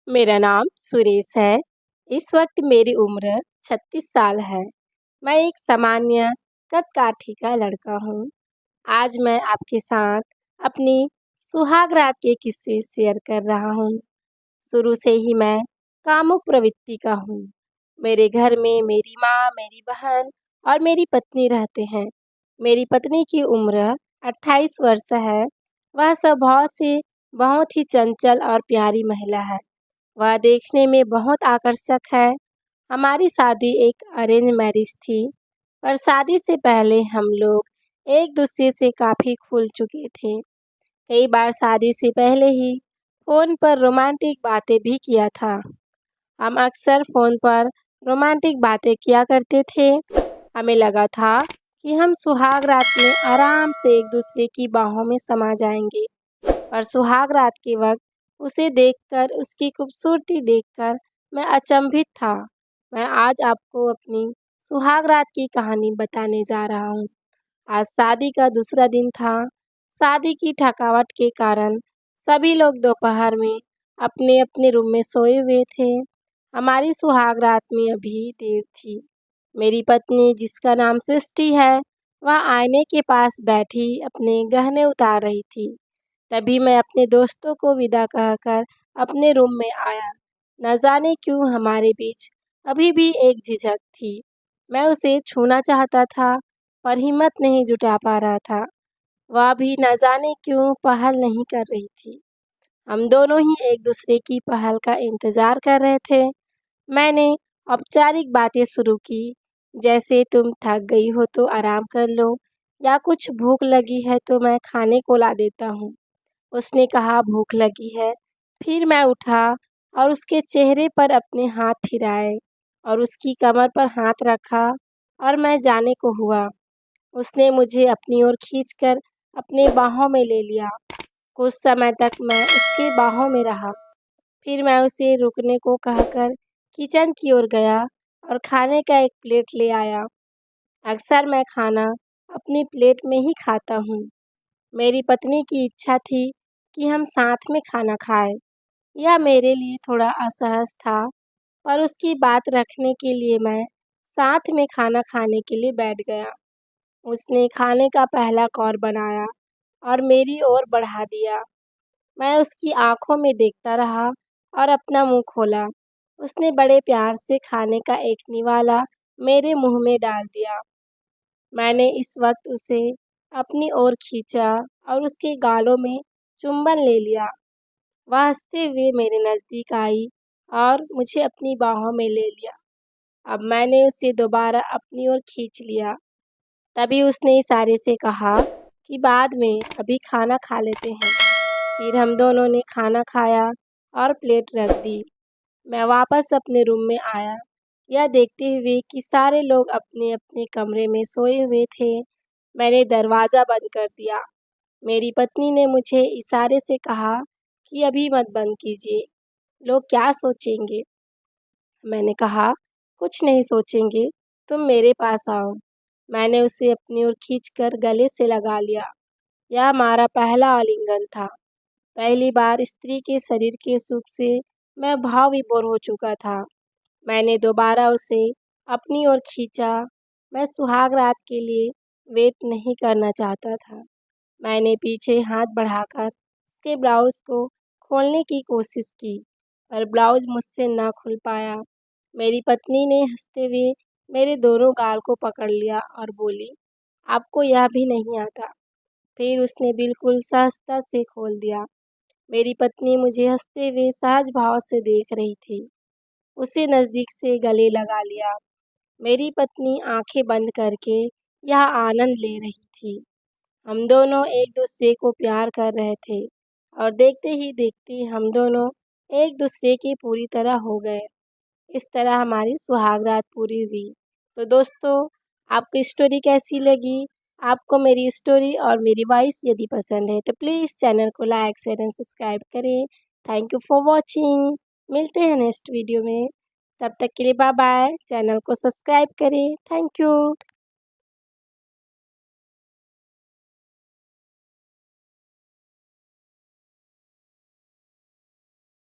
मेरा नाम सुरेश है। इस वक्त मेरी उम्र 36 साल है। मैं एक सामान्य कद-काठी का लड़का हूँ। आज मैं आपके साथ अपनी सुहाग रात के किस्से शेयर कर रहा हूँ। शुरू से ही मैं कामुक प्रवृत्ति का हूँ। मेरे घर में मेरी माँ, मेरी बहन और मेरी पत्नी रहते हैं। मेरी पत्नी की उम्र 28 वर्ष है। वह स्वभाव से बहुत ही चंचल और प्यारी महिला है। वह देखने में बहुत आकर्षक है। हमारी शादी एक अरेंज मैरिज थी, पर शादी से पहले हम लोग एक दूसरे से काफ़ी खुल चुके थे। कई बार शादी से पहले ही फ़ोन पर रोमांटिक बातें भी किया था। हम अक्सर फ़ोन पर रोमांटिक बातें किया करते थे। हमें लगा था कि हम सुहाग रात में आराम से एक दूसरे की बाहों में समा जाएंगे। और सुहाग रात के वक्त उसे देखकर, उसकी खूबसूरती देखकर मैं अचंभित था। मैं आज आपको अपनी सुहाग रात की कहानी बताने जा रहा हूँ। आज शादी का दूसरा दिन था। शादी की थकावट के कारण सभी लोग दोपहर में अपने अपने रूम में सोए हुए थे। हमारी सुहाग रात में अभी देर थी। मेरी पत्नी, जिसका नाम सृष्टि है, वह आईने के पास बैठी अपने गहने उतार रही थी। तभी मैं अपने दोस्तों को विदा कहकर अपने रूम में आया। न जाने क्यों हमारे बीच अभी भी एक झिझक थी। मैं उसे छूना चाहता था, पर हिम्मत नहीं जुटा पा रहा था। वह भी न जाने क्यों पहल नहीं कर रही थी। हम दोनों ही एक दूसरे की पहल का इंतज़ार कर रहे थे। मैंने औपचारिक बातें शुरू की, जैसे तुम थक गई हो तो आराम कर लो, या कुछ भूख लगी है तो मैं खाने को ला देता हूँ। उसने कहा भूख लगी है। फिर मैं उठा और उसके चेहरे पर अपने हाथ फिराए और उसकी कमर पर हाथ रखा और मैं जाने को हुआ। उसने मुझे अपनी ओर खींचकर अपने बाहों में ले लिया। कुछ समय तक मैं उसके बाहों में रहा। फिर मैं उसे रुकने को कहकर किचन की ओर गया और खाने का एक प्लेट ले आया। अक्सर मैं खाना अपनी प्लेट में ही खाता हूँ। मेरी पत्नी की इच्छा थी कि हम साथ में खाना खाएं। यह मेरे लिए थोड़ा असहज था, पर उसकी बात रखने के लिए मैं साथ में खाना खाने के लिए बैठ गया। उसने खाने का पहला कौर बनाया और मेरी ओर बढ़ा दिया। मैं उसकी आंखों में देखता रहा और अपना मुंह खोला। उसने बड़े प्यार से खाने का एक निवाला मेरे मुंह में डाल दिया। मैंने इस वक्त उसे अपनी ओर खींचा और उसके गालों में चुंबन ले लिया। वह हंसते हुए मेरे नज़दीक आई और मुझे अपनी बाहों में ले लिया। अब मैंने उसे दोबारा अपनी ओर खींच लिया। तभी उसने इशारे से कहा कि बाद में, अभी खाना खा लेते हैं। फिर हम दोनों ने खाना खाया और प्लेट रख दी। मैं वापस अपने रूम में आया, यह देखते हुए कि सारे लोग अपने अपने कमरे में सोए हुए थे। मैंने दरवाज़ा बंद कर दिया। मेरी पत्नी ने मुझे इशारे से कहा कि अभी मत बंद कीजिए, लोग क्या सोचेंगे। मैंने कहा कुछ नहीं सोचेंगे, तुम मेरे पास आओ। मैंने उसे अपनी ओर खींचकर गले से लगा लिया। यह हमारा पहला आलिंगन था। पहली बार स्त्री के शरीर के सुख से मैं भाव विभोर हो चुका था। मैंने दोबारा उसे अपनी ओर खींचा। मैं सुहाग रात के लिए वेट नहीं करना चाहता था। मैंने पीछे हाथ बढ़ाकर उसके ब्लाउज़ को खोलने की कोशिश की, पर ब्लाउज़ मुझसे ना खुल पाया। मेरी पत्नी ने हंसते हुए मेरे दोनों गाल को पकड़ लिया और बोली, आपको यह भी नहीं आता। फिर उसने बिल्कुल सहजता से खोल दिया। मेरी पत्नी मुझे हंसते हुए सहज भाव से देख रही थी। उसे नज़दीक से गले लगा लिया। मेरी पत्नी आंखें बंद करके यह आनंद ले रही थी। हम दोनों एक दूसरे को प्यार कर रहे थे और देखते ही देखते हम दोनों एक दूसरे के पूरी तरह हो गए। इस तरह हमारी सुहाग रात पूरी हुई। तो दोस्तों, आपको स्टोरी कैसी लगी? आपको मेरी स्टोरी और मेरी वॉइस यदि पसंद है तो प्लीज़ चैनल को लाइक, शेयर एंड सब्सक्राइब करें। Thank you for watching. मिलते हैं नेक्स्ट वीडियो में। तब तक के लिए बाय बाय। चैनल को सब्सक्राइब करें। Thank you.